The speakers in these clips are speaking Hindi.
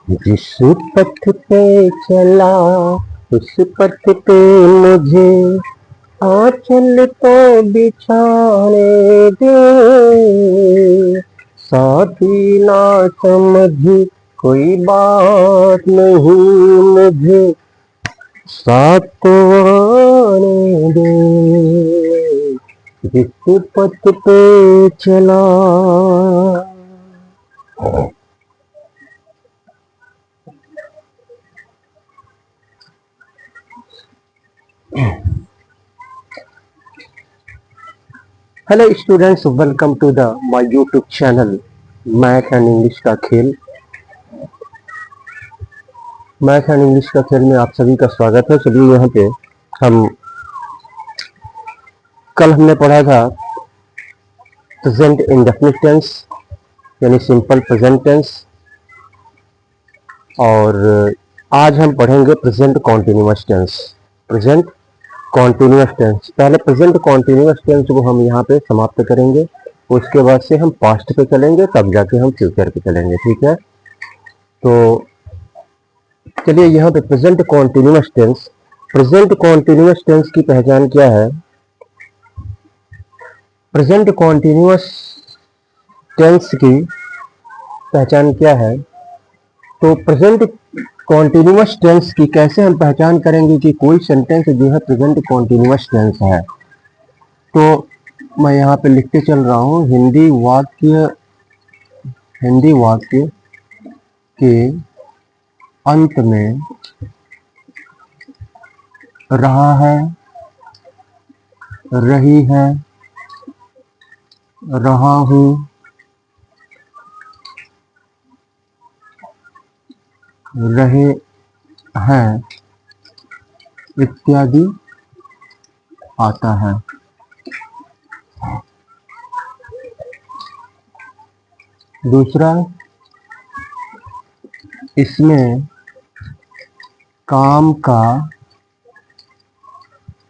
जिस पथ पे चला उस पथ पे मुझे आंचल तो बिछाने दे, साथी ना समझी कोई बात नहीं, मुझे साथ तो आने दे, जिस पथ पे चला। Hello students, welcome to the my YouTube channel math and English का खेल। मैथ एंड इंग्लिश का खेल में आप सभी का स्वागत है। चलिए यहाँ पे हम कल हमने पढ़ा था प्रेजेंट इंडेफिनिट टेंस यानी सिंपल प्रेजेंट टेंस, और आज हम पढ़ेंगे present continuous tense. Present continuous tense, पहले प्रेजेंट कॉन्टिन्यूअस टेंस को हम यहाँ पे समाप्त करेंगे, उसके बाद से हम पास्ट पे चलेंगे, तब जाके हम फ्यूचर पे चलेंगे। ठीक है, तो चलिए यहाँ पे present continuous tense. Present continuous tense की पहचान क्या है? प्रेजेंट कॉन्टिन्यूअस टेंस की पहचान क्या है? तो प्रेजेंट कॉन्टिन्यूअस टेंस की कैसे हम पहचान करेंगे कि कोई सेंटेंस जो है प्रेजेंट कॉन्टिन्यूअस टेंस है? तो मैं यहाँ पे लिखते चल रहा हूँ, हिंदी वाक्य के अंत में रहा है, रही है, रहा हूँ, रहे हैं इत्यादि आता है। दूसरा, इसमें काम का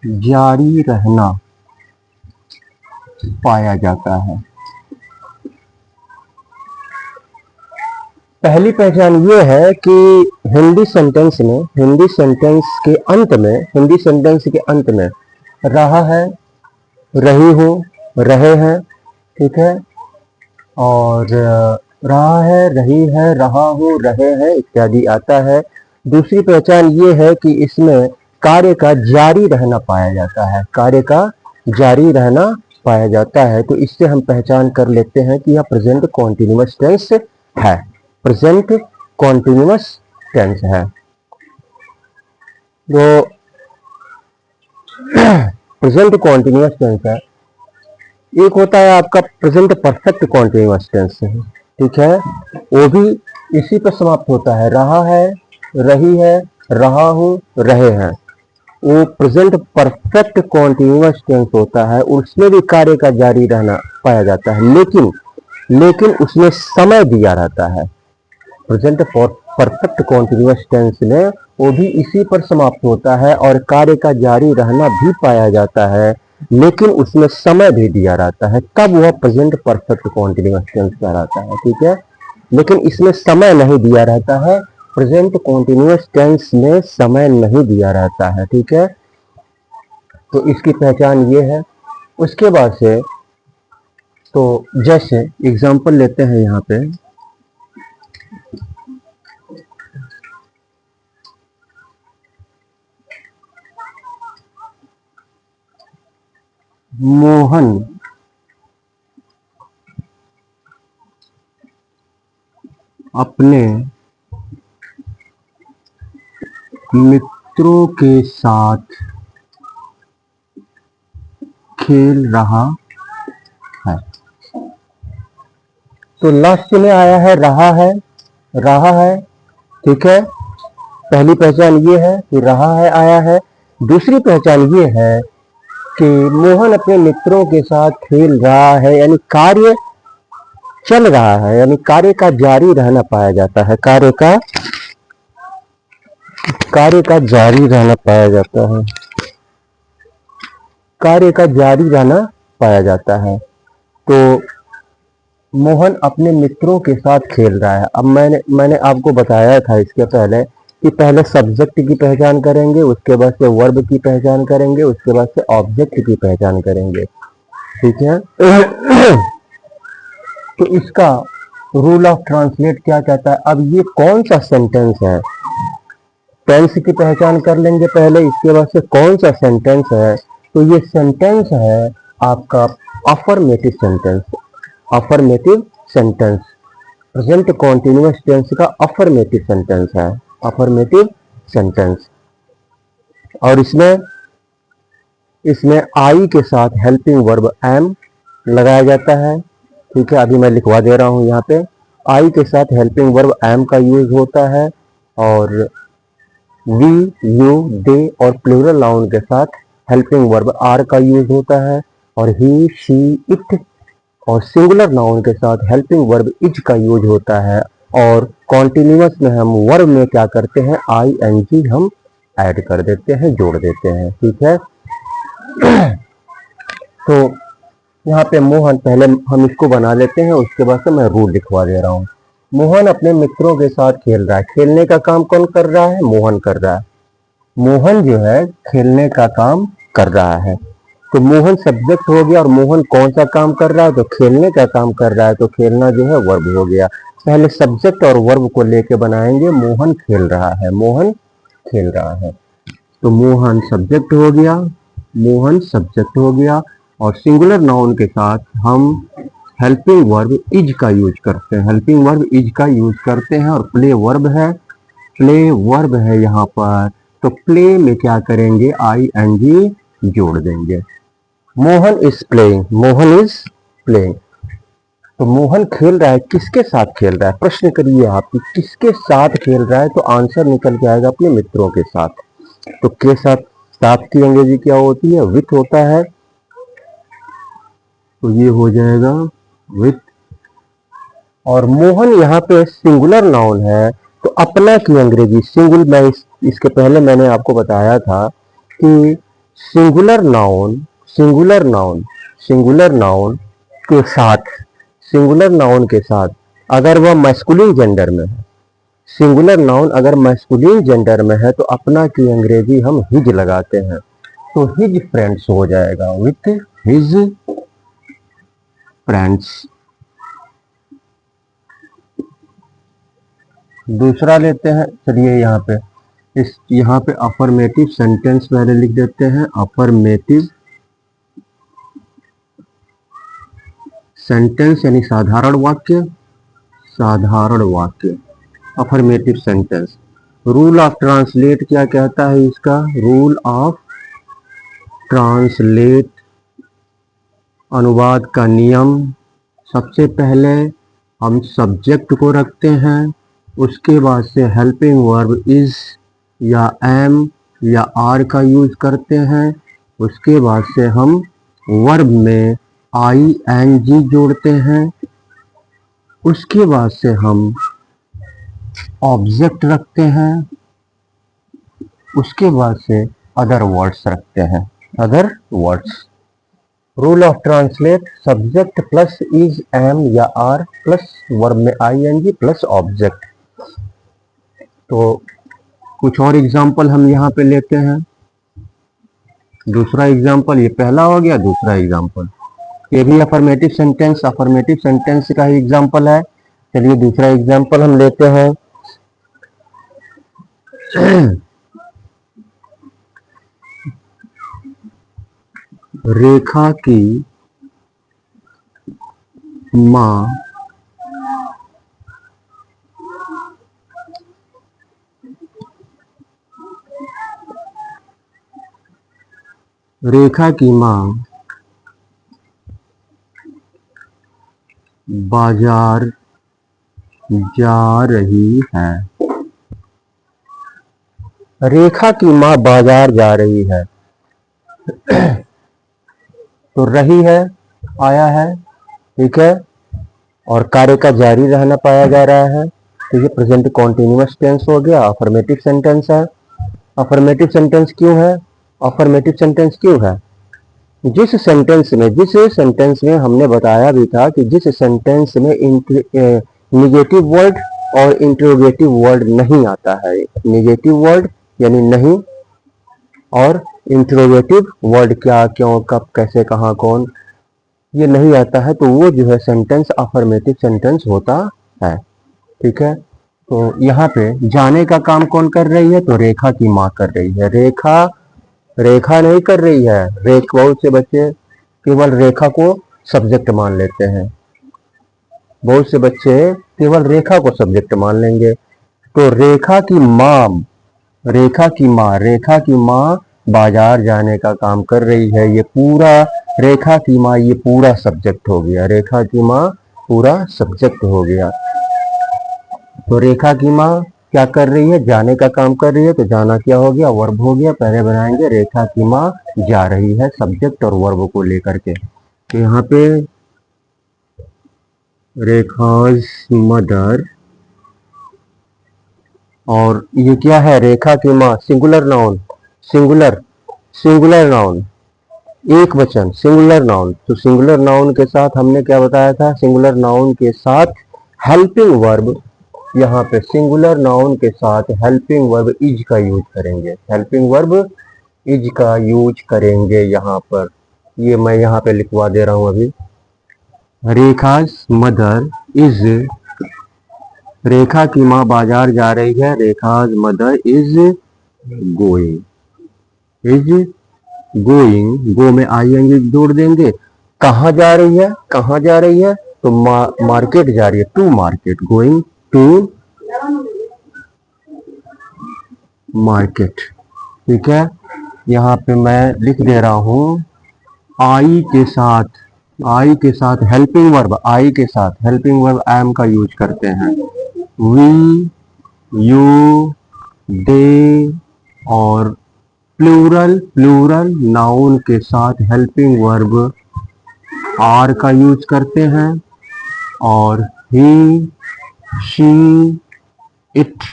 जारी रहना पाया जाता है। पहली पहचान ये है कि हिंदी सेंटेंस के अंत में रहा है, रही हो, रहे हैं, ठीक है, और रहा है, रही है, रहा हो, रहे हैं इत्यादि आता है। दूसरी पहचान ये है कि इसमें कार्य का जारी रहना पाया जाता है, कार्य का जारी रहना पाया जाता है। तो इससे हम पहचान कर लेते हैं कि यह प्रेजेंट कॉन्टिन्यूअस टेंस है, प्रेजेंट कॉन्टिन्यूअस टेंस है। तो प्रेजेंट कॉन्टिन्यूअस टेंस है। एक होता है आपका प्रेजेंट परफेक्ट कॉन्टिन्यूअस टेंस, ठीक है, वो भी इसी पर समाप्त होता है, रहा है, रही है, रहा हूँ, रहे हैं। वो प्रेजेंट परफेक्ट कॉन्टिन्यूअस टेंस होता है, उसमें भी कार्य का जारी रहना पाया जाता है, लेकिन उसमें समय दिया रहता है। प्रेजेंट परफेक्ट कॉन्टिन्यूअस टेंस में वो भी इसी पर समाप्त होता है और कार्य का जारी रहना भी पाया जाता है, लेकिन उसमें समय भी दिया रहता है, तब वह प्रेजेंट परफेक्ट कॉन्टिन्यूअस टेंस कहलाता है। ठीक है, लेकिन इसमें समय नहीं दिया रहता है, प्रेजेंट कॉन्टिन्यूअस टेंस में समय नहीं दिया रहता है। ठीक है, तो इसकी पहचान ये है। उसके बाद से तो जैसे एग्जांपल लेते हैं यहाँ पे, मोहन अपने मित्रों के साथ खेल रहा है। तो लास्ट में आया है रहा है, रहा है, ठीक है, पहली पहचान ये है कि रहा है आया है। दूसरी पहचान ये है कि मोहन अपने मित्रों के साथ खेल रहा है, यानी कार्य चल रहा है, यानी कार्य का जारी रहना पाया जाता है, कार्य का जारी रहना पाया जाता है, कार्य का जारी रहना पाया जाता है। तो मोहन अपने मित्रों के साथ खेल रहा है। अब मैंने आपको बताया था इसके पहले कि पहले सब्जेक्ट की पहचान करेंगे, उसके बाद से वर्ब की पहचान करेंगे, उसके बाद से ऑब्जेक्ट की पहचान करेंगे। ठीक है। तो इसका रूल ऑफ ट्रांसलेट क्या कहता है? अब ये कौन सा सेंटेंस है? टेंस की पहचान कर लेंगे पहले, इसके बाद से कौन सा सेंटेंस है। तो ये सेंटेंस है आपका affirmative sentence. Affirmative sentence present continuous tense का अफर्मेटिव सेंटेंस है। Affirmative sentence. और इसमें आई के साथ हेल्पिंग वर्ब एम लगाया जाता है। ठीक है, अभी मैं लिखवा दे रहा हूं। यहाँ पे आई के साथ हेल्पिंग वर्ब एम का यूज होता है, और वी, यू, दे और प्लूरल नाउन के साथ हेल्पिंग वर्ब आर का यूज होता है, और ही, शी, इट और सिंगुलर नाउन के साथ हेल्पिंग वर्ब इज का यूज होता है। और कॉन्टिन्यूअस में हम वर्ब में क्या करते हैं? आई एन जी हम ऐड कर देते हैं, जोड़ देते हैं। ठीक है। तो यहाँ पे मोहन, पहले हम इसको बना लेते हैं, उसके बाद से मैं रूल लिखवा दे रहा हूँ। मोहन अपने मित्रों के साथ खेल रहा है। खेलने का काम कौन कर रहा है? मोहन कर रहा है। मोहन जो है खेलने का काम कर रहा है। तो मोहन सब्जेक्ट हो गया, और मोहन कौन सा काम कर रहा है? तो खेलने का काम कर रहा है। तो खेलना जो है वर्ब हो गया। पहले सब्जेक्ट और वर्ब को लेके बनाएंगे। मोहन खेल रहा है, मोहन खेल रहा है। तो मोहन सब्जेक्ट हो गया, मोहन सब्जेक्ट हो गया, और सिंगुलर नाउन के साथ हम हेल्पिंग वर्ब इज का यूज करते हैं। हेल्पिंग वर्ब इज का यूज करते हैं, और प्ले वर्ब है, प्ले वर्ब है यहाँ पर। तो प्ले में क्या करेंगे? आई एन जी जोड़ देंगे। Mohan is playing, Mohan is playing. तो मोहन खेल रहा है, किसके साथ खेल रहा है? प्रश्न करिए आप कि किसके साथ खेल रहा है। तो आंसर निकल के आएगा अपने मित्रों के साथ। तो के साथ की अंग्रेजी क्या होती है? विथ होता है। तो ये हो जाएगा विथ। और मोहन यहाँ पे सिंगुलर नाउन है, तो अपना की अंग्रेजी सिंगुल। मैं इसके पहले मैंने आपको बताया था कि singular noun, singular noun, singular noun के साथ, सिंगुलर नाउन के साथ अगर वह मैस्कुलिन जेंडर में है, सिंगुलर नाउन अगर मैस्कुलिन जेंडर में है, तो अपना की अंग्रेजी हम हिज लगाते हैं। तो हिज फ्रेंड्स हो जाएगा, विथ हिज फ्रेंड्स। दूसरा लेते हैं, चलिए यहाँ पे अफर्मेटिव सेंटेंस पहले लिख देते हैं। अफर्मेटिव सेंटेंस यानी साधारण वाक्य, साधारण वाक्य, affirmative sentence. Rule of translate क्या कहता है इसका? रूल ऑफ ट्रांसलेट, अनुवाद का नियम। सबसे पहले हम सब्जेक्ट को रखते हैं, उसके बाद से हेल्पिंग वर्ब इज या एम या आर का यूज करते हैं, उसके बाद से हम वर्ब में आई एन जी जोड़ते हैं, उसके बाद से हम ऑब्जेक्ट रखते हैं, उसके बाद से अदर वर्ड्स रखते हैं, other words. Rule of translate, subject plus is am या आर प्लस वर्ब में I N G plus object. तो कुछ और एग्जाम्पल हम यहाँ पे लेते हैं। दूसरा एग्जाम्पल, ये पहला हो गया, दूसरा एग्जाम्पल ये भी अफर्मेटिव सेंटेंस का ही एग्जाम्पल है। चलिए दूसरा एग्जाम्पल हम लेते हैं। रेखा की माँ रेखा की माँ बाजार जा रही है। रेखा की माँ बाजार जा रही है। तो रही है, आया है, ठीक है, और कार्य का जारी रहना पाया जा रहा है। तो ये प्रेजेंट कॉन्टिन्यूअस टेंस हो गया, अफर्मेटिव सेंटेंस है। अफर्मेटिव सेंटेंस क्यों है? अफर्मेटिव सेंटेंस क्यों है? जिस सेंटेंस में हमने बताया भी था कि जिस सेंटेंस में निगेटिव वर्ड और इंट्रोगेटिव वर्ड नहीं आता है, निगेटिव वर्ड यानी नहीं और इंट्रोगेटिव वर्ड क्या, क्यों, कब, कैसे, कहाँ, कौन, ये नहीं आता है, तो वो जो है सेंटेंस अफर्मेटिव सेंटेंस होता है। ठीक है, तो यहाँ पे जाने का काम कौन कर रही है, तो रेखा की माँ कर रही है। रेखा नहीं कर रही है। बहुत से बच्चे केवल रेखा को सब्जेक्ट मान लेते हैं, बहुत से बच्चे केवल रेखा को सब्जेक्ट मान लेंगे। तो रेखा की माँ बाजार जाने का काम कर रही है। ये पूरा रेखा की माँ, ये पूरा सब्जेक्ट हो गया। रेखा की माँ पूरा सब्जेक्ट हो गया। तो रेखा की माँ क्या कर रही है, जाने का काम कर रही है, तो जाना क्या हो गया, वर्ब हो गया। पहले बनाएंगे रेखा की माँ जा रही है, सब्जेक्ट और वर्ब को लेकर के। तो यहाँ पे रेखाज मदर, और ये क्या है, रेखा की माँ, सिंगुलर नाउन, सिंगुलर नाउन, एक वचन, सिंगुलर नाउन। तो सिंगुलर नाउन के साथ हमने क्या बताया था, सिंगुलर नाउन के साथ हेल्पिंग वर्ब, यहाँ पे सिंगुलर नाउन के साथ हेल्पिंग वर्ब इज का यूज करेंगे, हेल्पिंग वर्ब इज का यूज करेंगे यहाँ पर। ये मैं यहाँ पे लिखवा दे रहा हूँ अभी। रेखाज मदर इज, रेखा की माँ बाजार जा रही है, रेखाज मदर इज गोइंग, गो में आईएनजी जोड़ देंगे। कहाँ जा रही है, कहाँ जा रही है, तो मार्केट जा रही है, to market, going to market. ठीक है, यहाँ पे मैं लिख दे रहा हूँ आई के साथ हेल्पिंग वर्ब, आई के साथ हेल्पिंग वर्ब एम का यूज करते हैं। वी, यू, दे और प्लूरल नाउन के साथ हेल्पिंग वर्ब आर का यूज करते हैं। और ही, शी, इट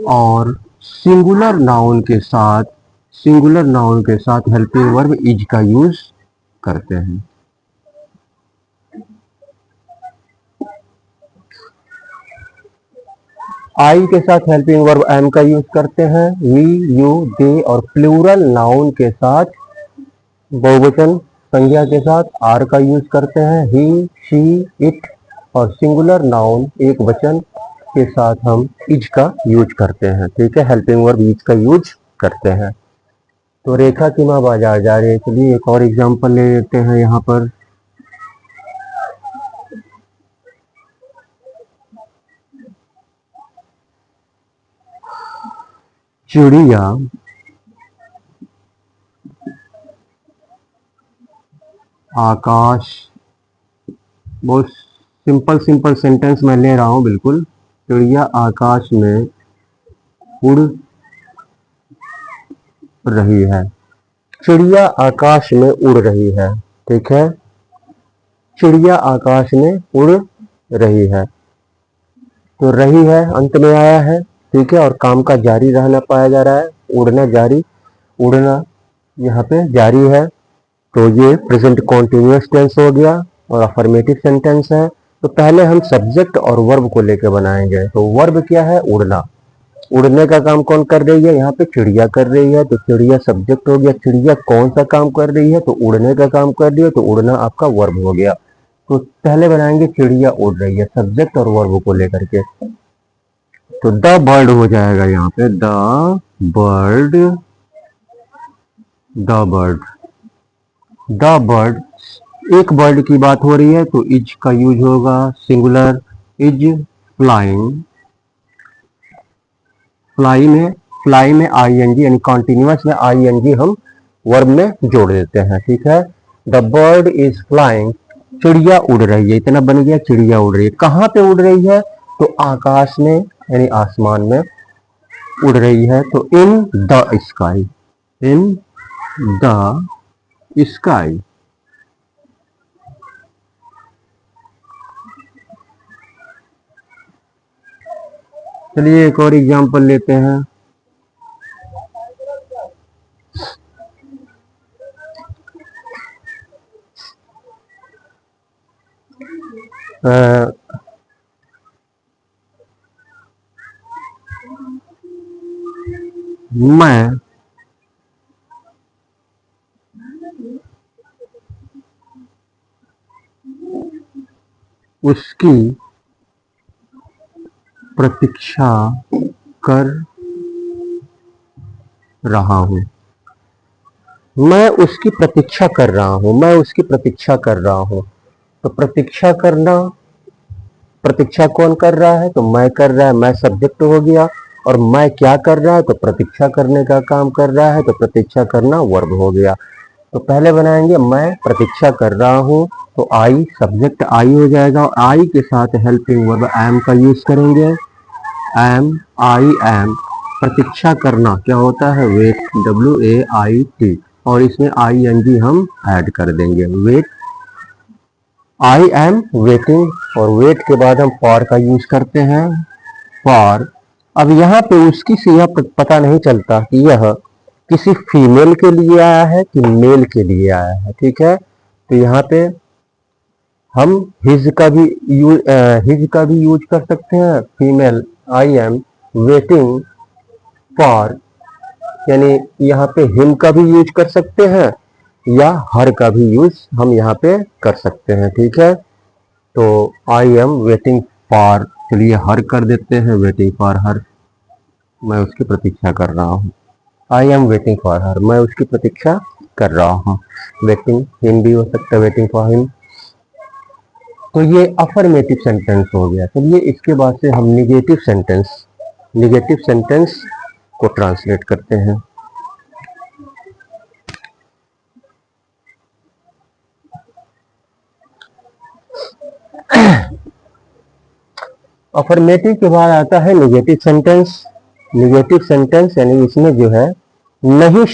और सिंगुलर नाउन के साथ हेल्पिंग वर्ब इज का यूज करते हैं। आई के साथ हेल्पिंग वर्ब एम का यूज करते हैं। वी, यू, दे और प्लूरल नाउन के साथ, बहुवचन संज्ञा के साथ आर का यूज करते हैं। ही, शी, इट और सिंगुलर नाउन एक वचन के साथ हम इज का यूज करते हैं। ठीक है, हेल्पिंग वर्ब इज का यूज करते हैं। तो रेखा की माँ बाजार जा रही है। चलिए एक और एग्जांपल ले लेते हैं यहाँ पर। चिड़िया आकाश, बहुत सिंपल सेंटेंस मैं ले रहा हूँ बिल्कुल। चिड़िया आकाश में उड़ रही है, चिड़िया आकाश में उड़ रही है। ठीक है, चिड़िया आकाश में उड़ रही है, तो रही है अंत में आया है। ठीक है, और काम का जारी रहना पाया जा रहा है, उड़ना जारी, उड़ना यहाँ पे जारी है। तो ये प्रेजेंट कॉन्टिन्यूअस टेंस हो गया और अफर्मेटिव सेंटेंस है। तो पहले हम सब्जेक्ट और वर्ब को लेकर बनाएंगे। तो वर्ब क्या है, उड़ना, उड़ने का काम कौन कर रही है, यहाँ पे चिड़िया कर रही है, तो चिड़िया सब्जेक्ट हो गया। चिड़िया कौन सा काम कर रही है, तो उड़ने का काम कर रही है, तो उड़ना आपका वर्ब हो गया। तो पहले बनाएंगे चिड़िया उड़ रही है, सब्जेक्ट और वर्ब को लेकर के। तो द बर्ड हो जाएगा यहाँ पे, बर्ड द बर्ड, एक बर्ड की बात हो रही है तो इज का यूज होगा, सिंगुलर, इज फ्लाइंग, फ्लाई में आईएनजी यानी कॉन्टिन्यूअस में आईएनजी हम वर्ब में जोड़ देते हैं। ठीक है, द बर्ड इज फ्लाइंग, चिड़िया उड़ रही है, इतना बन गया, चिड़िया उड़ रही है। कहाँ पे उड़ रही है, तो आकाश में यानी आसमान में उड़ रही है। तो in the sky, in the sky. चलिए एक और एग्जांपल लेते हैं। मैं उसकी प्रतीक्षा कर रहा हूं। मैं उसकी प्रतीक्षा कर रहा हूं, मैं उसकी प्रतीक्षा कर रहा हूं। तो प्रतीक्षा करना, प्रतीक्षा कौन कर रहा है? तो मैं कर रहा है, मैं सब्जेक्ट हो गया। और मैं क्या कर रहा है? तो प्रतीक्षा करने का काम कर रहा है, तो प्रतीक्षा करना वर्ब हो गया। तो पहले बनाएंगे मैं प्रतीक्षा कर रहा हूं, तो आई, सब्जेक्ट आई हो जाएगा और आई के साथ हेल्पिंग वर्ब एम का यूज करेंगे। Am, I am. प्रतीक्षा करना क्या होता है? Wait, WAIT। और इसमें ING हम ऐड कर देंगे, वेट। आई एम वेटिंग, और वेट के बाद हम फॉर का यूज करते हैं, फॉर। अब यहाँ पे उसकी से यह पता नहीं चलता कि यह किसी फीमेल के लिए आया है कि मेल के लिए आया है, ठीक है। तो यहाँ पे हम हिज का भी यूज कर सकते हैं, female. I am waiting for, यानी यहाँ पे हिम का भी यूज कर सकते हैं या हर का भी यूज हम यहाँ पे कर सकते हैं, ठीक है। तो आई एम वेटिंग फॉर, चलिए हर कर देते हैं, वेटिंग फॉर हर, मैं उसकी प्रतीक्षा कर रहा हूँ। आई एम वेटिंग फॉर हर, मैं उसकी प्रतीक्षा कर रहा हूँ। वेटिंग हिम भी हो सकता है, वेटिंग फॉर हिम। तो ये अफर्मेटिव सेंटेंस हो गया। चलिए इसके बाद से हम निगेटिव सेंटेंस को ट्रांसलेट करते हैं। अफर्मेटिव के बाद आता है निगेटिव सेंटेंस। निगेटिव सेंटेंस यानी इसमें जो है नहीं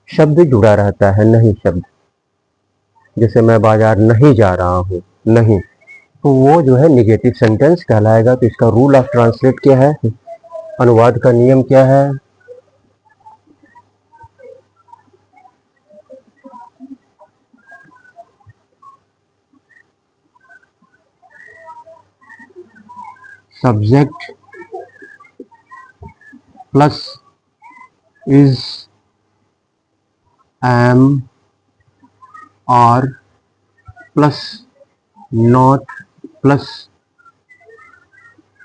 शब्द जुड़ा रहता है, नहीं शब्द। जैसे मैं बाजार नहीं जा रहा हूं, नहीं, तो वो जो है निगेटिव सेंटेंस कहलाएगा। तो इसका रूल ऑफ ट्रांसलेट क्या है, अनुवाद का नियम क्या है? Subject plus is, am, are plus not plus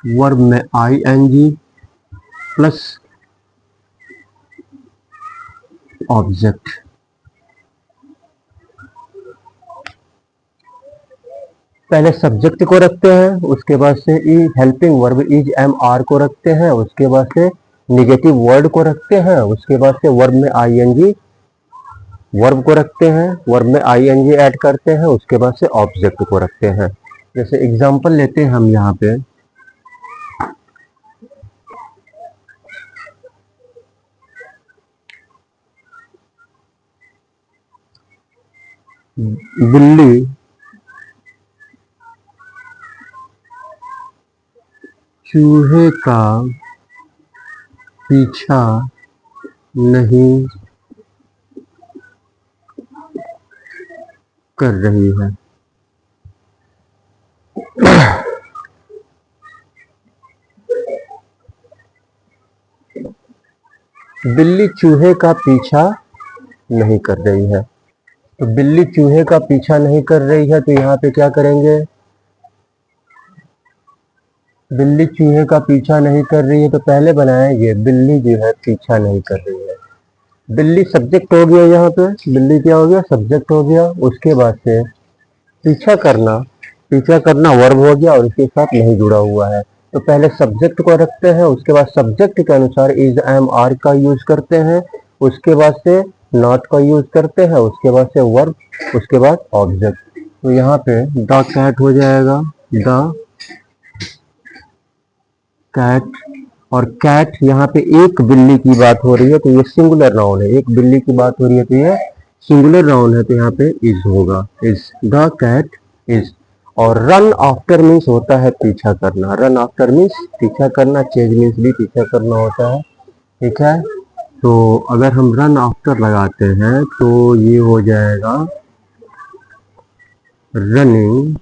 verb में ING प्लस ऑब्जेक्ट। पहले सब्जेक्ट को रखते हैं, उसके बाद से helping verb is, am, are को रखते हैं, उसके बाद से निगेटिव वर्ड को रखते हैं, उसके बाद से वर्ब में ING वर्ब को रखते हैं, वर्ब में ING ऐड करते हैं, उसके बाद से ऑब्जेक्ट को रखते हैं। जैसे एग्जांपल लेते हैं हम यहाँ पे, बिल्ली चूहे का पीछा नहीं कर रही है। बिल्ली चूहे का पीछा नहीं कर रही है। तो बिल्ली चूहे का पीछा नहीं कर रही है, तो यहाँ पे क्या करेंगे? बिल्ली चूहे का पीछा नहीं कर रही है, तो पहले बनाएंगे बिल्ली जो है पीछा नहीं कर रही है। बिल्ली सब्जेक्ट हो गया, यहाँ पे बिल्ली क्या हो गया? सब्जेक्ट हो गया। उसके बाद से पीछा करना वर्ब हो गया और इसके साथ नहीं जुड़ा हुआ है। तो पहले सब्जेक्ट को रखते हैं, उसके बाद सब्जेक्ट के अनुसार इज, एम, आर का यूज करते हैं, उसके बाद से नॉट का यूज करते हैं, उसके बाद से वर्ब, उसके बाद ऑब्जेक्ट। तो यहाँ पे द कैट हो जाएगा, द कैट। और कैट यहाँ पे एक बिल्ली की बात हो रही है, तो ये सिंगुलर नाउन है। एक बिल्ली की बात हो रही है तो ये सिंगुलर नाउन है, तो यहाँ पे इज होगा, इज, द कैट इज। और रन आफ्टर मीन्स होता है पीछा करना, रन आफ्टर मीन्स पीछा करना, चेज मीन्स भी पीछा करना होता है, ठीक है। तो अगर हम रन आफ्टर लगाते हैं तो ये हो जाएगा रनिंग,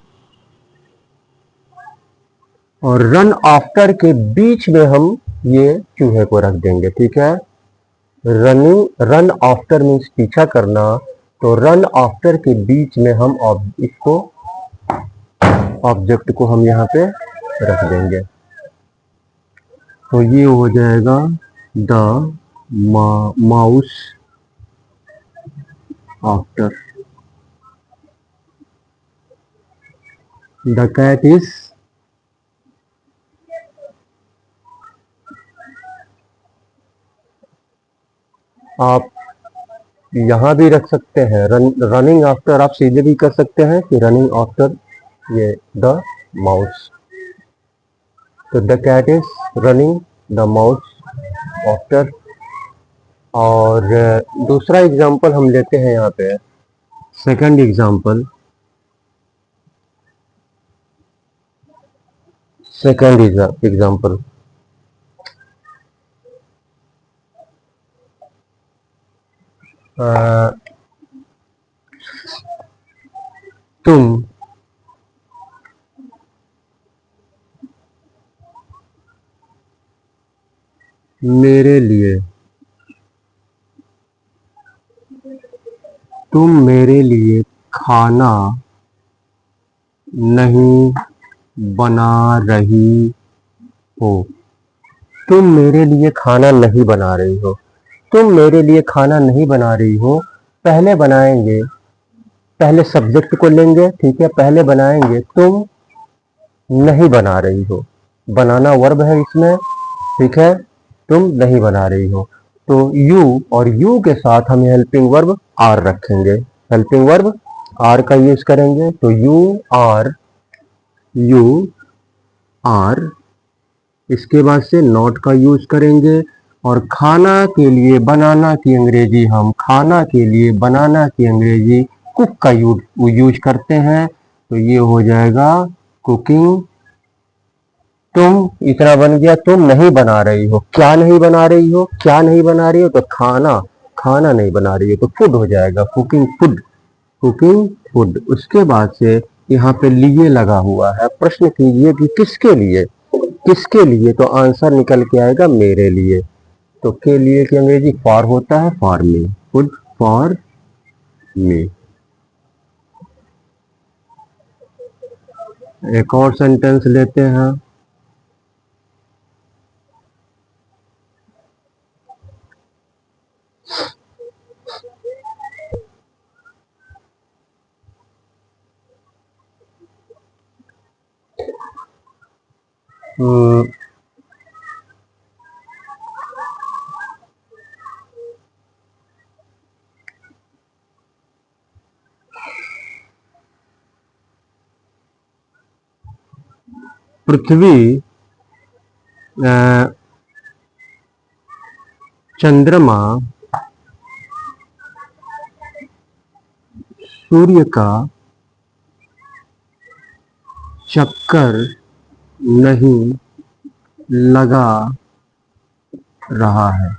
और रन आफ्टर के बीच में हम ये चूहे को रख देंगे, ठीक है। रन आफ्टर मीन्स पीछा करना, तो रन आफ्टर के बीच में हम इसको ऑब्जेक्ट को हम यहाँ पे रख देंगे, तो ये हो जाएगा the mouse after the cat is आप यहाँ भी रख सकते हैं, रनिंग आफ्टर आप सीधे भी कर सकते हैं कि रनिंग आफ्टर ये द माउस, तो the cat is running the mouse after. और दूसरा एग्जांपल हम लेते हैं यहाँ पे, सेकंड एग्जांपल, तुम मेरे लिए खाना नहीं बना रही हो। तुम मेरे लिए खाना नहीं बना रही हो, तुम मेरे लिए खाना नहीं बना रही हो, पहले बनाएंगे, पहले सब्जेक्ट को लेंगे, ठीक है, पहले बनाएंगे तुम नहीं बना रही हो, बनाना वर्ब है इसमें, ठीक है, तुम नहीं बना रही हो, तो यू और यू के साथ हम हेल्पिंग वर्ब आर रखेंगे, हेल्पिंग वर्ब आर का यूज करेंगे, तो यू आर, इसके बाद से नॉट का यूज करेंगे, और खाना के लिए बनाना की अंग्रेजी हम खाना के लिए बनाना की अंग्रेजी कुक का यूज करते हैं, तो ये हो जाएगा कुकिंग। तुम इतना बन गया, तुम नहीं बना रही हो, क्या नहीं बना रही हो, क्या नहीं बना रही हो, तो खाना नहीं बना रही हो, तो फूड हो जाएगा, कुकिंग फूड। उसके बाद से यहाँ पे लिए लगा हुआ है, प्रश्न कीजिए कि किसके लिए, तो आंसर निकल के आएगा मेरे लिए, तो के लिए की अंग्रेजी फॉर होता है, for me, food for me. एक और सेंटेंस लेते हैं, पृथ्वी चंद्रमा सूर्य का चक्कर नहीं लगा रहा है।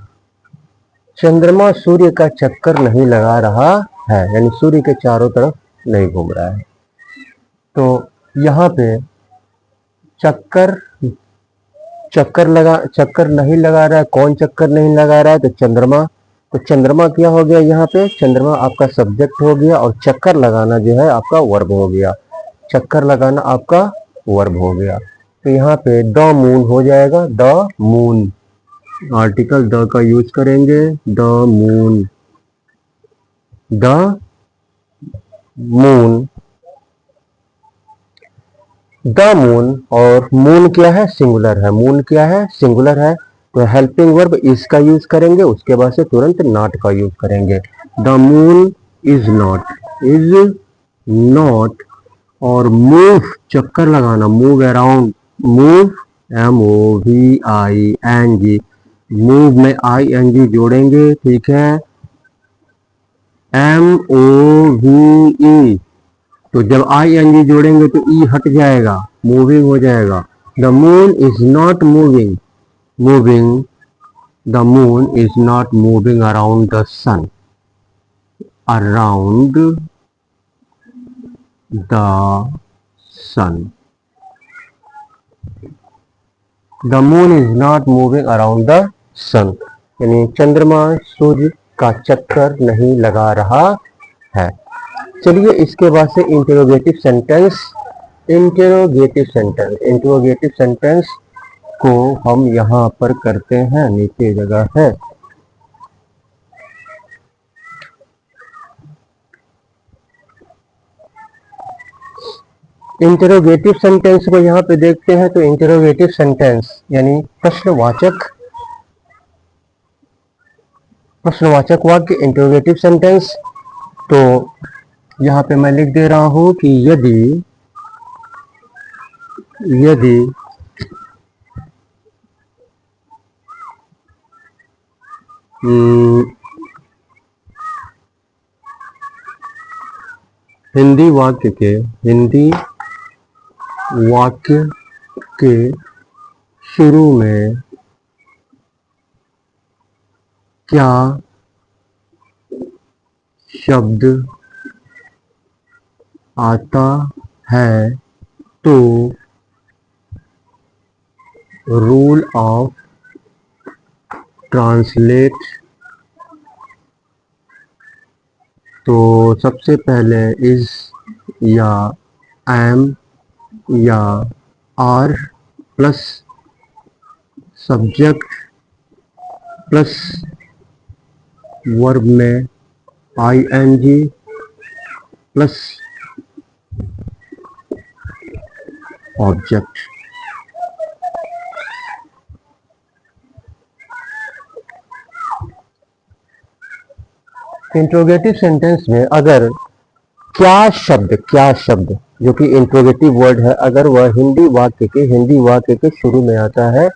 चंद्रमा सूर्य का चक्कर नहीं लगा रहा है, यानी सूर्य के चारों तरफ नहीं घूम रहा है, तो यहाँ पे चक्कर नहीं लगा रहा है, कौन चक्कर नहीं लगा रहा है, तो चंद्रमा, तो चंद्रमा क्या हो गया, यहाँ पे चंद्रमा आपका सब्जेक्ट हो गया, और चक्कर लगाना जो है आपका वर्ब हो गया, चक्कर लगाना आपका वर्ब हो गया, तो यहाँ पे द मून हो जाएगा, द मून, आर्टिकल द का यूज करेंगे, द मून, और मून क्या है, सिंगुलर है, मून क्या है, सिंगुलर है, तो हेल्पिंग वर्ब इसका यूज करेंगे, उसके बाद से तुरंत नॉट का यूज करेंगे, द मून इज नॉट, और मूव चक्कर लगाना, move around, move MOVING, move में ING जोड़ेंगे, ठीक है, MOVE, तो जब ING जोड़ेंगे तो ई हट जाएगा, मूविंग हो जाएगा, the moon is not moving around the sun, the moon is not moving around the sun, यानी चंद्रमा सूर्य का चक्कर नहीं लगा रहा है। चलिए इसके बाद से इंटरोगेटिव सेंटेंस को हम यहाँ पर करते हैं, नीचे जगह है। इंटरोगेटिव सेंटेंस को यहाँ पे देखते हैं तो इंटरोगेटिव सेंटेंस यानी प्रश्नवाचक वाक्य इंटरोगेटिव सेंटेंस। तो यहाँ पे मैं लिख दे रहा हूं कि यदि हिंदी वाक्य के शुरू में क्या शब्द आता है तो रूल ऑफ ट्रांसलेट, तो सबसे पहले इज या एम या are plus subject plus verb में ING plus object. Interrogative sentence में अगर क्या शब्द जो कि इंट्रोगेटिव वर्ड है, अगर वह हिंदी वाक्य के शुरू में आता है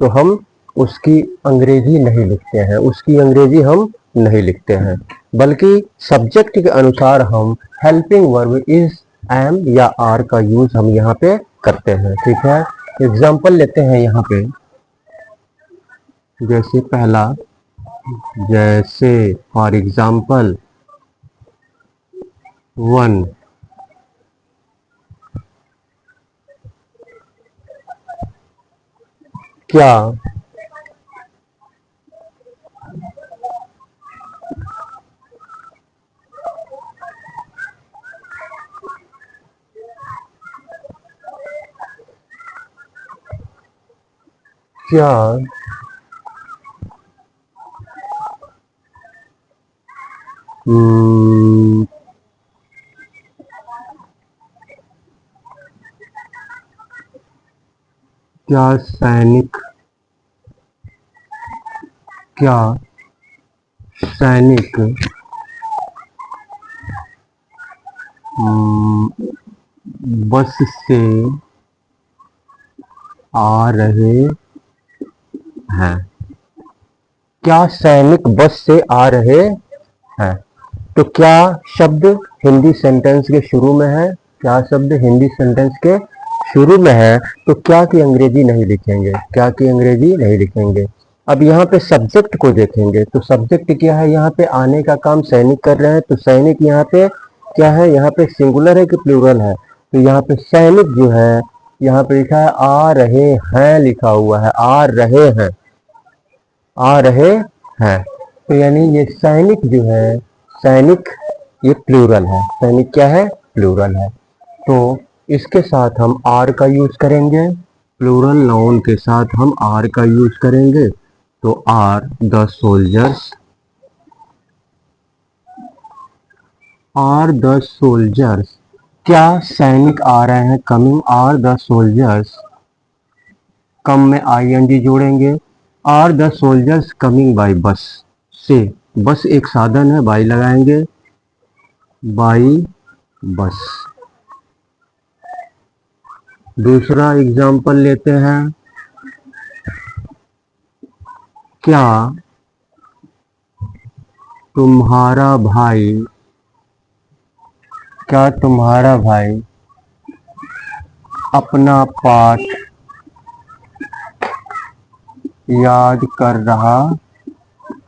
तो हम उसकी अंग्रेजी नहीं लिखते हैं, बल्कि सब्जेक्ट के अनुसार हम हेल्पिंग वर्ब इज, एम या आर का यूज हम यहाँ पे करते हैं। ठीक है, एग्जाम्पल लेते हैं यहाँ पे। जैसे फॉर एग्जाम्पल 1, क्या सैनिक बस से आ रहे हैं? क्या सैनिक बस से आ रहे हैं? तो क्या शब्द हिंदी सेंटेंस के शुरू में है? तो क्या की अंग्रेजी नहीं लिखेंगे। अब यहाँ पे सब्जेक्ट को देखेंगे तो सब्जेक्ट क्या है, यहाँ पे आने का काम सैनिक कर रहे हैं, तो सैनिक यहाँ पे क्या है, यहाँ पे सिंगुलर है कि प्लूरल है? तो यहाँ पे सैनिक जो है, यहाँ पे लिखा है आ रहे हैं, लिखा हुआ है आ रहे हैं। तो यानी ये सैनिक जो है, ये प्लूरल है। सैनिक क्या है? प्लूरल है। तो इसके साथ हम आर का यूज करेंगे, प्लूरल नाउन के साथ हम आर का यूज करेंगे। तो आर द सोल्जर्स, क्या सैनिक आ रहे हैं? Coming, are the soldiers, come में आईएनजी जोड़ेंगे। Are the soldiers coming by bus से, बस एक साधन है, बाई लगाएंगे, बाई बस। दूसरा एग्जाम्पल लेते हैं। क्या तुम्हारा भाई अपना पाठ याद कर रहा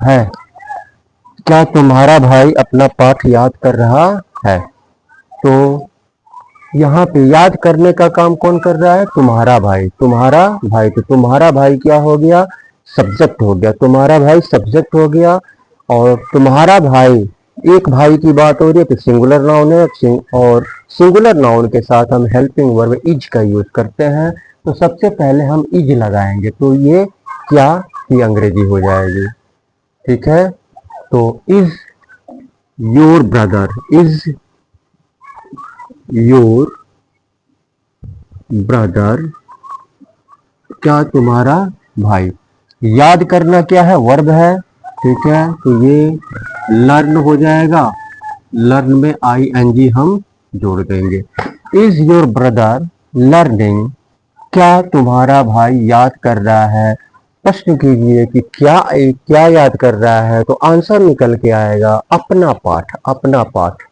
है? क्या तुम्हारा भाई अपना पाठ याद कर रहा है? तो यहाँ पे याद करने का काम कौन कर रहा है? तुम्हारा भाई। तुम्हारा भाई, तो तुम्हारा भाई क्या हो गया? सब्जेक्ट हो गया। तुम्हारा भाई सब्जेक्ट हो गया। और तुम्हारा भाई, एक भाई की बात हो रही है तो सिंगुलर नाउन है। और सिंगुलर नाउन के साथ हम हेल्पिंग वर्ब इज का यूज करते हैं। तो सबसे पहले हम इज लगाएंगे, तो ये क्या की अंग्रेजी हो जाएगी। ठीक है, तो is your brother, is your brother, क्या तुम्हारा भाई। याद करना क्या है? वर्ब है। ठीक है, तो ये लर्न हो जाएगा। लर्न में आई एन जी हम जोड़ देंगे। इज योर ब्रदर लर्निंग, क्या तुम्हारा भाई याद कर रहा है। प्रश्न कीजिए कि क्या क्या याद कर रहा है, तो आंसर निकल के आएगा अपना पाठ, अपना पाठ।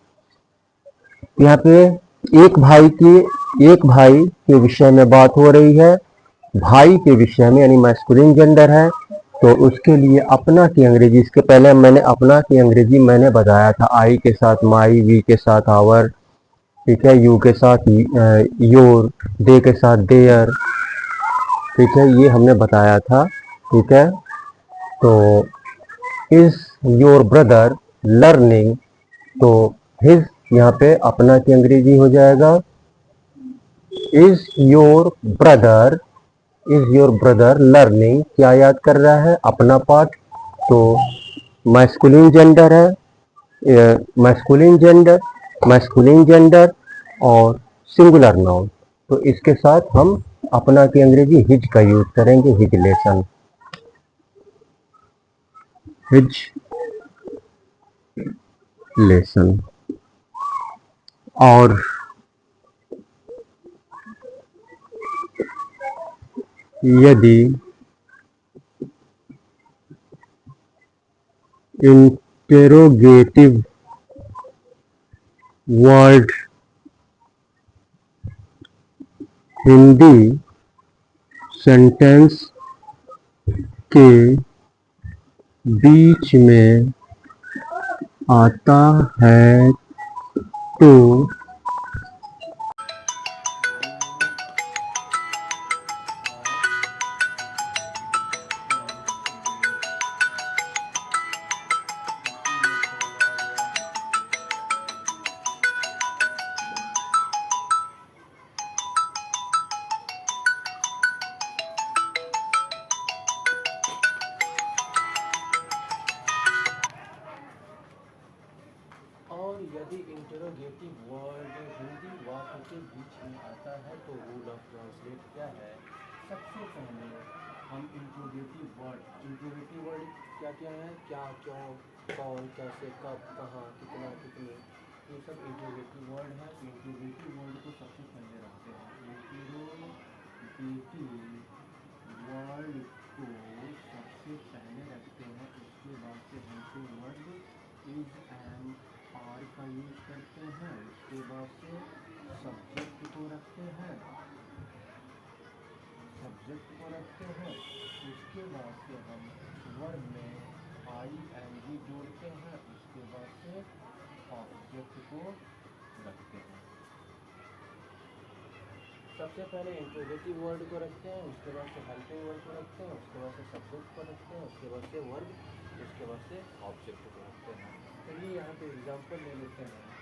यहाँ पे एक भाई के विषय में बात हो रही है। भाई के विषय में, यानी मैस्कुलिन जेंडर है, तो उसके लिए अपना की अंग्रेजी, इसके पहले मैंने अपना की अंग्रेजी मैंने बताया था। आई के साथ माई, वी के साथ आवर, ठीक है, यू के साथ योर, दे के साथ देयर। ठीक है, ये हमने बताया था। ठीक है, तो इज योर ब्रदर लर्निंग, तो हिज यहाँ पे अपना की अंग्रेजी हो जाएगा is your brother, is your brother learning, क्या याद कर रहा है? अपना पाठ। तो मैस्कुलिन जेंडर है, मैस्कुलिन जेंडर और सिंगुलर नाउन, तो इसके साथ हम अपना की अंग्रेजी हिज का यूज करेंगे। His lesson, his lesson. और यदि इंटेरोगेटिव वर्ड हिंदी सेंटेंस के बीच में आता है तो और यदि इंटरोगेटिव वर्ड हिंदी वाक्य के बीच में आता है तो रूल ऑफ ट्रांसलेट क्या है? सबसे पहले हम इंटरोगेटिव वर्ड क्या क्या है? क्या, क्यों, कौन, कैसे, कब, कहाँ, कितना, कितने, ये सब इंटरोगेटिव वर्ड है। इंटरोगेटिव वर्ड को सबसे पहले रखते हैं। इंटरोगेटिव वर्ड को सबसे पहले रखते हैं। उसके बाद से हमसे वर्ड इज एंड आर का यूज करते हैं। उसके बाद से सब्जेक्ट को रखते हैं, उसके बाद से हम वर्ब में आई एन जी जोड़ते हैं। उसके बाद से ऑब्जेक्ट को रखते हैं। सबसे पहले इंट्रोगेटिव वर्ड को रखते हैं, उसके बाद से हेल्पिंग वर्ड को रखते हैं, उसके बाद से सब्जेक्ट को रखते हैं, उसके बाद से वर्ब, उसके बाद से ऑब्जेक्ट को रखते हैं। चलिए यहाँ पे एग्जांपल ले लेते हैं।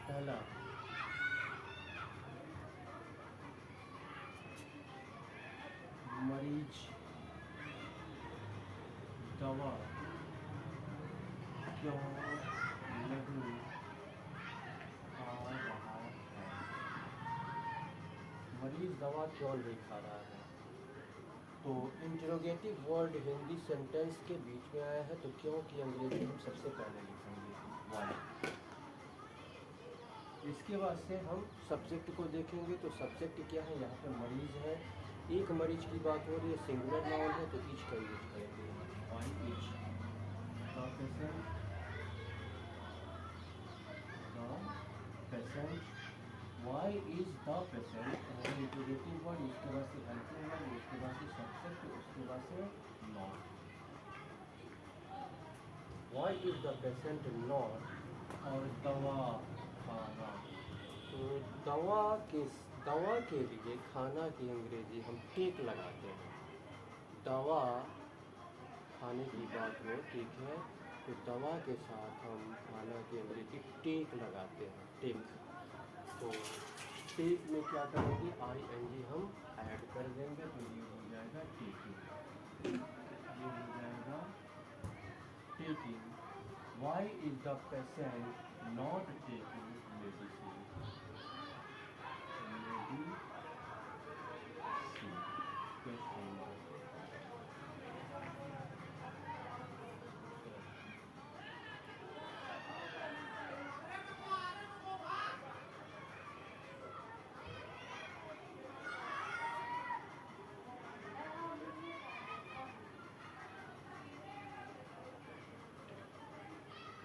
पहला, मरीज दवा क्यों नहीं खा रहा है? मरीज दवा क्यों नहीं खा रहा है? तो इंटरोगेटिव वर्ड हिंदी सेंटेंस के बीच में आया है तो क्यों की अंग्रेजी हम सबसे पहले लिखेंगे वाई। इसके बाद से हम सब्जेक्ट को देखेंगे तो सब्जेक्ट क्या है? यहाँ पे मरीज है, एक मरीज की बात हो रही है, सिंगुलर नाउन है तो ईच का यूज करेंगे। Why is the patient, why is the patient, interrogative word, उसके बाद से हेल्पिंग वर्ड, उसके बाद से सब्जेक्ट, उसके बाद से not. Why is the patient not, और दवा खाना। तो दवा के लिए खाना की अंग्रेजी हम टेक लगाते हैं। दवा खाने की बात हो, ठीक है, तो दवा के साथ हम खाना की अंग्रेजी टेक लगाते हैं, टेक। तो टेक में क्या करेंगे, ING हम ऐड कर देंगे, तो ये हो जाएगा टेकिंग, ये हो जाएगा taking. Why is the patient not taking medicine, medicine, question mark.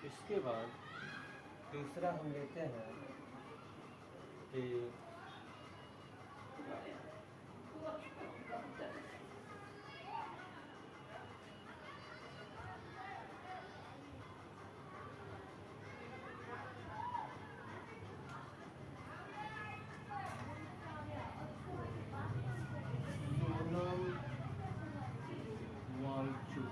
इसके बाद दूसरा हम लेते हैं कि सोनम वांगचुक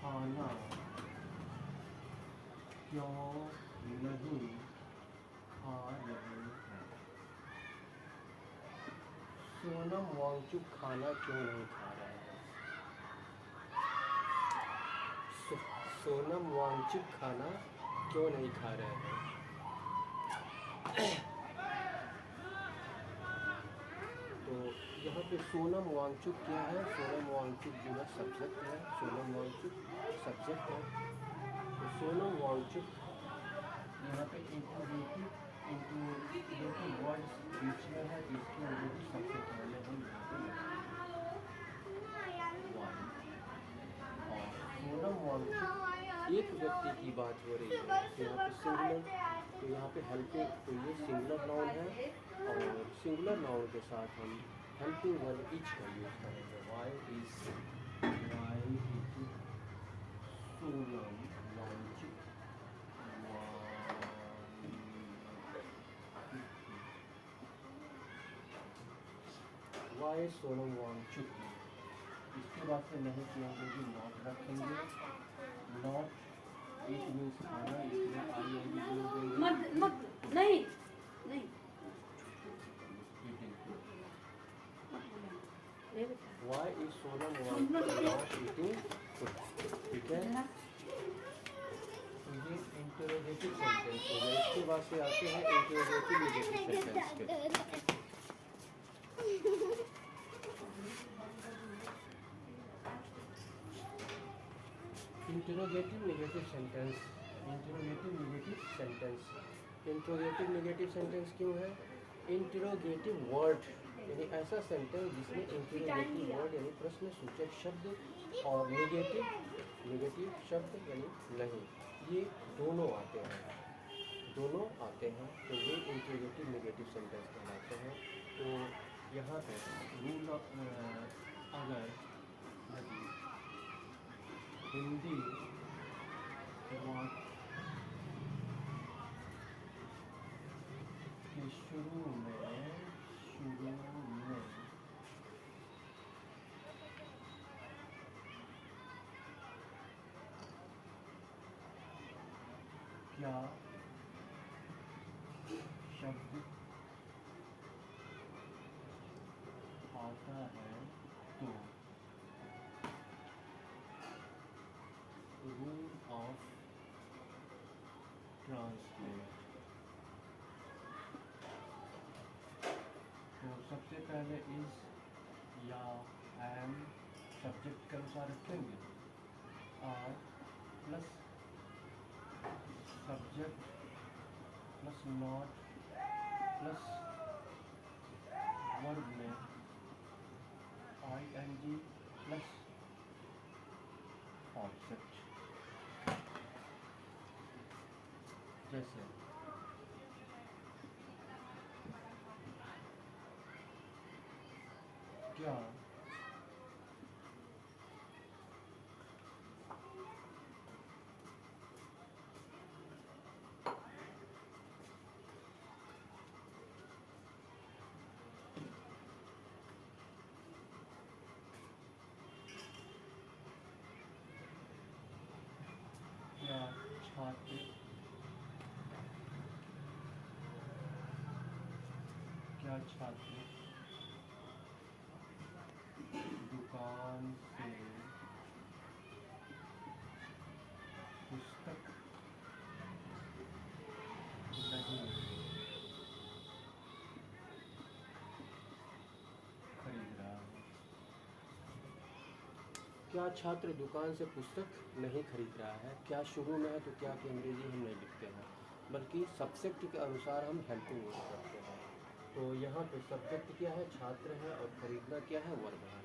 खाना क्यों नहीं खा रहे हैं। सोनम वांगचुक खाना क्यों नहीं खा रहे हैं। सोनम वांगचुक खाना क्यों नहीं खा रहे हैं। तो यहाँ पे सोनम वांगचुक क्या है, सोनम वांगचुक जो है सब्जेक्ट है, सोनम वांगचुक सब्जेक्ट है। तो सोनम वांगचुक यहाँ पे इंट्रोगेटिव वर्ड्स बीच में है, इसकी अंग्रेजी सबसे पहले हम यहाँ पे और सोनम वांगचुक एक व्यक्ति की बात हो रही है, तो यहाँ पे सिंगुलर, तो यहाँ पे हेल्पिंग, तो ये सिंगुलर नाउन है, और सिंगुलर नाउन के साथ हम हेल्पिंग वर्ब इच का यूज करेंगे। Why is Sonam Wangchuk why Sonam Wangchuk. इसके बाद से नहीं किया क्योंकि नॉट रखेंगे, नॉट इट मीन्स खाना, इसलिए ING मत मत नहीं नहीं why is Sonam Wangchuk not eating food, ठीक है। तो ये इंटरोगेटिव सेंटेंस हो गया। इसके बाद से आते हैं इंटरोगेटिव नेगेटिव सेंटेंस के। Interrogative negative sentence, interrogative negative sentence, interrogative negative sentence क्यों है। इंटरोगेटिव वर्ड यानी ऐसा सेंटेंस जिसमें इंटरोगेटिव वर्ड यानी प्रश्न सूचक शब्द और नेगेटिव शब्द यानी नहीं, ये दोनों आते हैं, दोनों आते हैं, तो ये इंटरोगेटिव नेगेटिव सेंटेंस कहलाते हैं। तो यहाँ पे रूल अगर यदि हिंदी वाक्य के शुरू में क्या शब्द आता है तो रूल ऑफ ट्रांसलेट। तो सबसे पहले इज या एम सब्जेक्ट के अनुसार रखेंगे, are plus subject plus not plus verb में ING प्लस ऑब्जेक्ट। जैसे क्या क्या छात्र क्या छात्र दुकान से पुस्तक नहीं खरीद रहा है? क्या छात्र दुकान से पुस्तक नहीं खरीद रहा है? क्या शुरू में है तो क्या की अंग्रेजी हम नहीं लिखते हैं, बल्कि सब्जेक्ट के अनुसार हम हेल्पिंग वर्ब करते हैं। तो यहाँ पे सब्जेक्ट क्या है? छात्र है, और खरीदना क्या है? वर्ब है।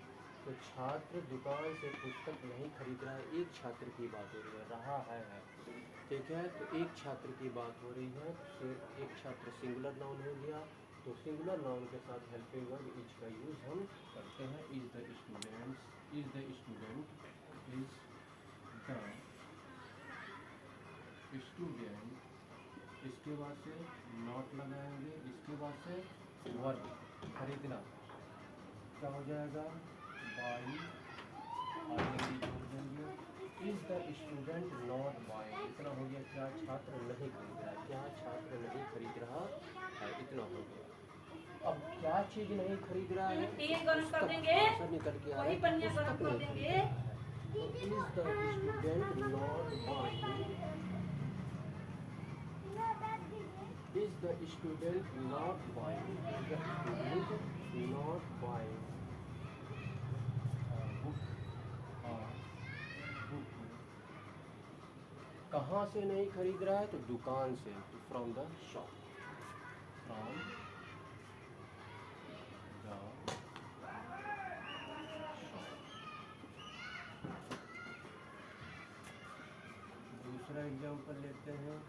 तो छात्र दुकान से पुस्तक नहीं खरीद रहा है, एक छात्र की बात हो रही है, रहा है। ठीक है, तो एक छात्र की बात हो रही है, फिर एक छात्र सिंगुलर नाउन हो गया। तो सिंगुलर नाउन के साथ हेल्पिंग वर्ब इज का यूज़ हम करते हैं। Is the student, is the student, is the student, इसके बाद से नॉट लगाएंगे, इसके बाद से वर्ब खरीदना, क्या हो जाएगा? बाई आगे जोड़ देंगे। Is the student not buying, इतना हो गया। क्या छात्र नहीं खरीद रहा है? क्या छात्र नहीं खरीद रहा है? इतना हो गया। अब क्या चीज नहीं खरीद रहा है? तीन गरम कर देंगे, आंसर निकल के आ रहा है वही कि पन्नियाँ पुस्तक गरम कर नहीं देंगे। खरीद रहा है। तो is the student not buying, is the student not buying, is the student not buying a book, a book? कहाँ से नहीं खरीद रहा है? तो दुकान से, तो from the shop, from the shop. दूसरा एग्जांपल लेते हैं।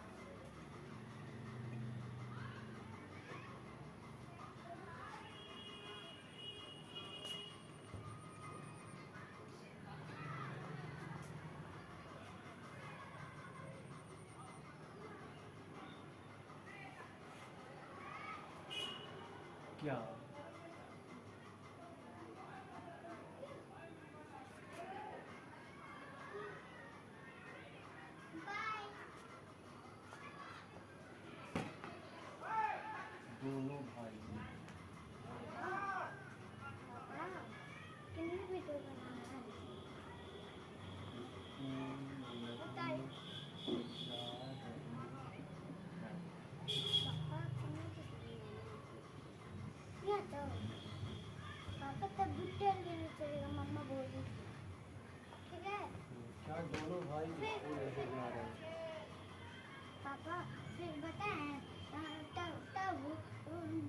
क्या दोनों भाई पापा तब डिटेल देनी चाहिए, मम्मा बोल रही। ठीक है क्या दोनों भाई स्कूल नहीं जा रहे हैं? पापा, फिर बताएं तब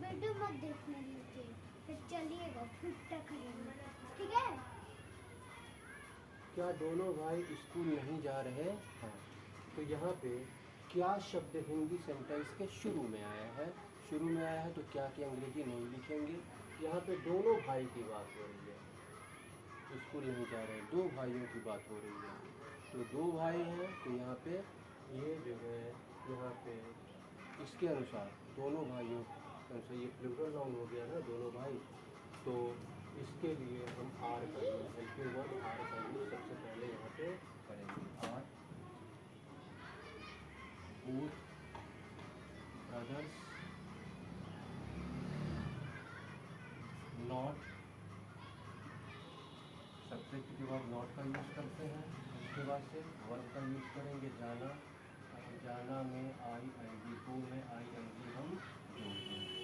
वीडियो मत देखने दीजिए, फिर चलिएगा फिर खरीदने। ठीक है? क्या दोनों भाई स्कूल नहीं जा रहे हैं? तो यहाँ पे क्या शब्द हिंदी सेंटेंस के शुरू में आया है? शुरू में आया है तो क्या की अंग्रेजी नहीं लिखेंगे। यहाँ पे दोनों भाई की बात हो रही है, स्कूल नहीं जा रहे, दो भाइयों की बात हो रही है। तो दो भाई हैं, तो यहाँ पे ये जो है, यहाँ पे इसके अनुसार दोनों भाइयों के अनुसार ये प्लूरल नाउन हो गया ना, दोनों भाई। तो इसके लिए हम आर का यूज, हेल्पिंग वर्ब आर का यूज सबसे पहले यहाँ पे करेंगे। Are both brothers not, subject के बाद नॉट का यूज़ करते हैं। उसके बाद से वर्ब का यूज़ करेंगे, जाना, और जाना में आई एन जी, गो में आई एन जी हम जोड़ देंगे।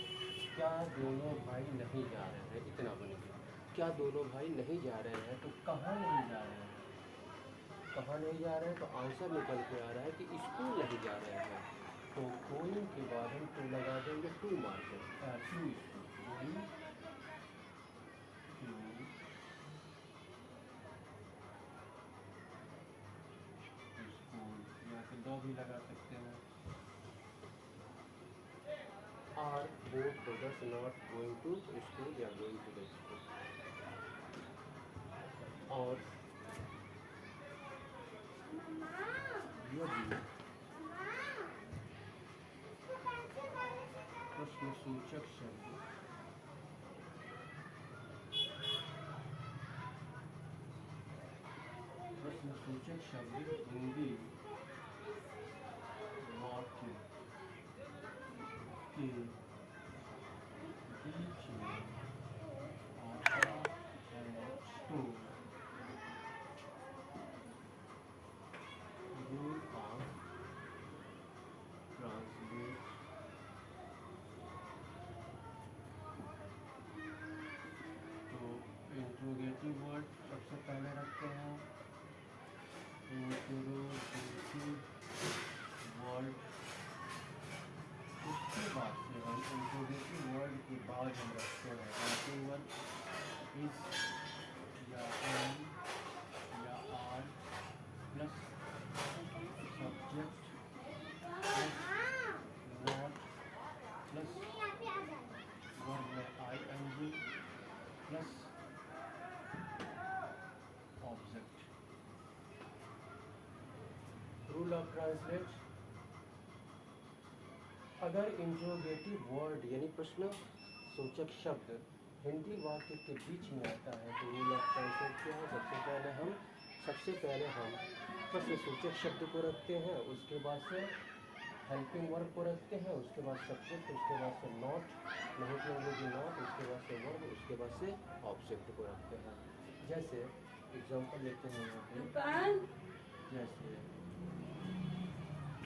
क्या दोनों भाई नहीं जा रहे हैं? इतना बन गया। क्या दोनों भाई नहीं जा रहे हैं? तो कहाँ नहीं जा रहे हैं? कहाँ नहीं जा रहे हैं? तो आंसर निकल के आ रहा है कि स्कूल नहीं जा रहे हैं। तो गोइंग के बाद हम टू लगा देंगे, to mark, to school, school, या फिर दो भी लगा सकते हैं। Are both brothers not going to school या गोइंग टू द स्कूल। और मम्मा यदि मम्मा इसको पेंसिल वाले से कर। प्रश्नसूचक शब्द हिंदी वाक्य के बीच में आता है तो रूल ऑफ ट्रांसलेट तो इंट्रोगेटिव वर्ड सबसे पहले रखते हैं। इंट्रोगेटिव वर्ड, उसके बाद से हम इंट्रोगेटिव वर्ड के बाद हम रखते हैं हेल्पिंग वर्ब इज या एम या are plus subject plus not plus यहाँ पे आ जाए। वर्ब में I N G plus object. Rule of translate, अगर इंट्रोगेटिव वर्ड यानी प्रश्न सूचक शब्द हिंदी वाक्य के बीच में आता है तो रूल ऑफ ट्रांसलेट क्या है? सबसे पहले हम प्रश्न सूचक शब्द को रखते हैं, उसके बाद से हेल्पिंग वर्ब को रखते हैं, उसके बाद सब्जेक्ट, उसके बाद से नॉट नहीं अंग्रेजी नॉट, उसके बाद से वर्ब, उसके बाद से ऑब्जेक्ट को रखते हैं। जैसे एग्जांपल लेते हैं यहाँ पे, दुकान जैसे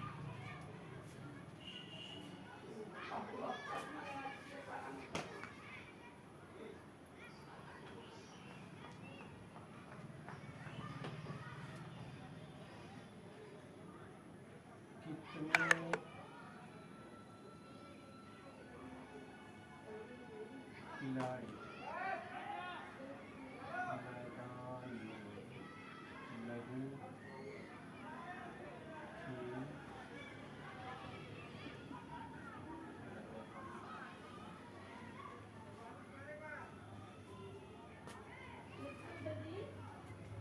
कितने खिलाड़ी मैदान में लगे खेल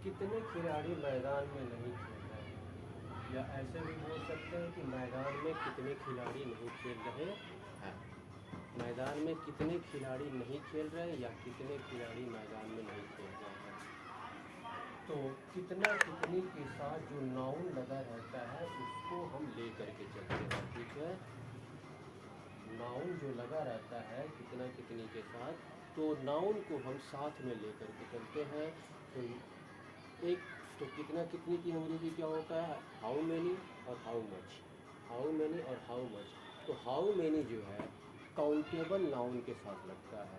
कितने खिलाड़ी मैदान में नहीं खेल रहे हैं, या ऐसे भी बोल सकते हैं कि मैदान में कितने खिलाड़ी नहीं खेल रहे हैं। मैदान में कितने खिलाड़ी नहीं खेल रहे हैं या कितने खिलाड़ी मैदान में नहीं खेल रहे हैं। तो कितना कितनी के साथ जो नाउन लगा रहता है उसको हम ले करके चलते हैं, ठीक है। नाउन जो लगा रहता है कितना कितनी के साथ, तो नाउन को हम साथ में ले करके चलते हैं। तो एक तो कितना कितनी की अंग्रेजी क्या होता है? हाउ मेनी और हाउ मच। हाउ मेनी और हाउ मच। तो हाउ मेनी जो है काउंटेबल नाउन के साथ लगता है।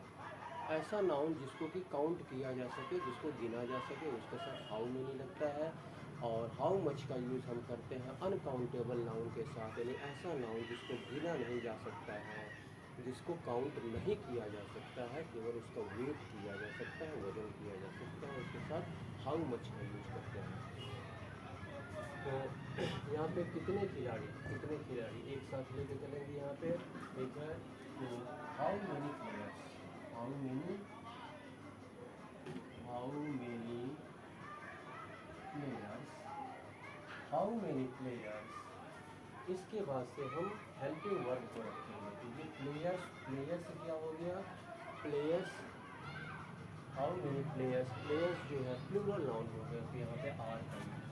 ऐसा नाउन जिसको कि काउंट किया जा सके, जिसको गिना जा सके, उसके साथ हाउ मेनी लगता है। और हाउ मच का यूज़ हम करते हैं अनकाउंटेबल नाउन के साथ, यानी ऐसा नाउन जिसको गिना नहीं जा सकता है, जिसको काउंट नहीं किया जा सकता है, केवल उसका वेट किया जा सकता है, वजन किया जा सकता है, उसके साथ हाउ मच का यूज़ करते हैं। तो यहाँ पे कितने खिलाड़ी एक साथ लेके चलेंगे। यहाँ पे एक है तो how many players, how many players. इसके बाद से हम हेल्पिंग वर्ब को रखेंगे। तो ये प्लेयर्स क्या हो गया? Players, how many players. Players जो है प्लूरल नाउन हो गया, तो यहाँ पे आर का यूज